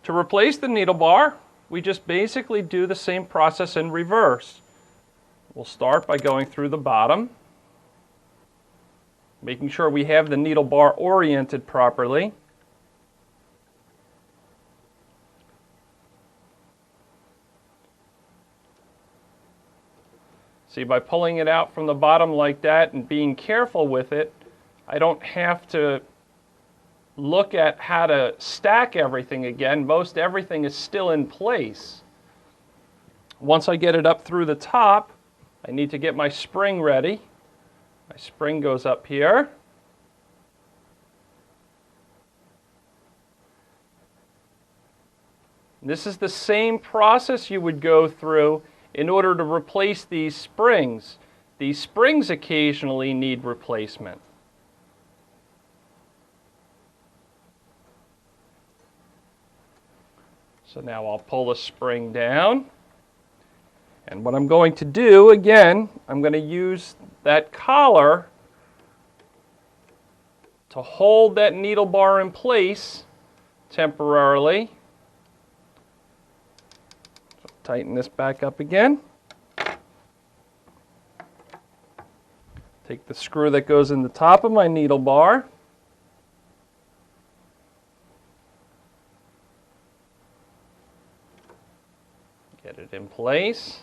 To replace the needle bar, we just basically do the same process in reverse. We'll start by going through the bottom, making sure we have the needle bar oriented properly. See, by pulling it out from the bottom like that and being careful with it, I don't have to look at how to stack everything again. Most everything is still in place. Once I get it up through the top, I need to get my spring ready. My spring goes up here. This is the same process you would go through in order to replace these springs. These springs occasionally need replacement. So now I'll pull the spring down. And what I'm going to do, again, I'm going to use that collar to hold that needle bar in place temporarily. So tighten this back up again. Take the screw that goes in the top of my needle bar. Get it in place.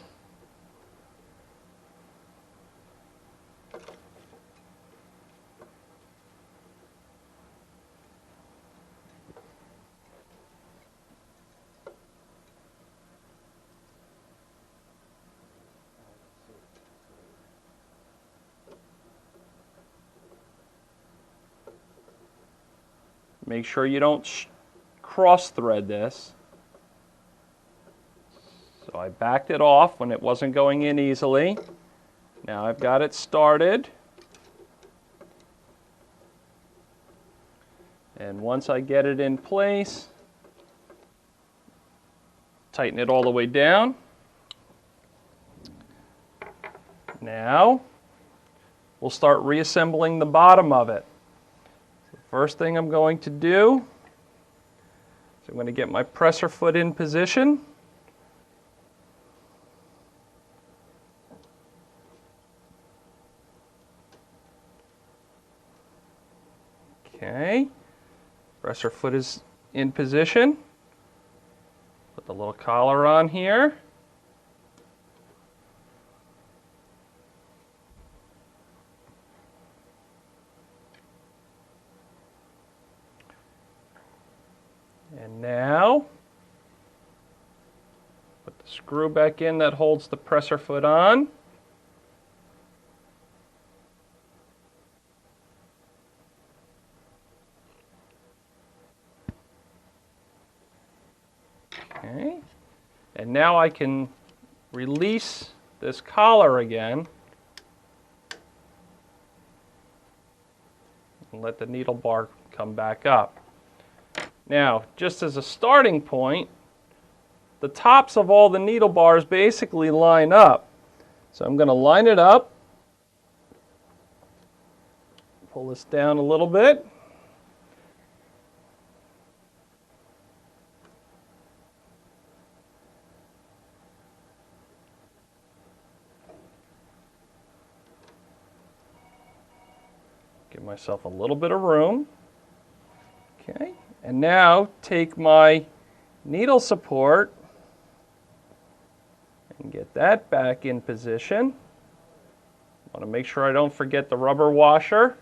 Make sure you don't cross thread this. So I backed it off when it wasn't going in easily. Now I've got it started. And once I get it in place, tighten it all the way down. Now we'll start reassembling the bottom of it. First thing I'm going to do is I'm going to get my presser foot in position. Okay, presser foot is in position. Put the little collar on here. And now, put the screw back in that holds the presser foot on. Okay, and now I can release this collar again and let the needle bar come back up. Now, just as a starting point, the tops of all the needle bars basically line up. So I'm going to line it up, pull this down a little bit. Give myself a little bit of room. Okay. And now take my needle support and get that back in position. I want to make sure I don't forget the rubber washer.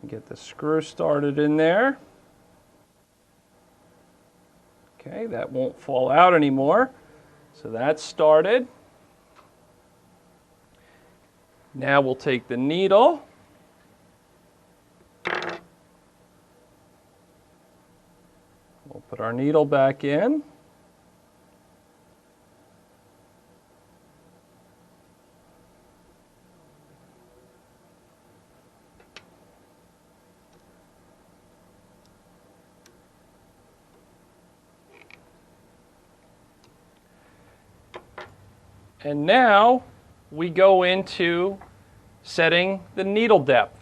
Get the screw started in there. Okay, that won't fall out anymore. So that's started. Now we'll take the needle We'll put our needle back in. And now we go into setting the needle depth.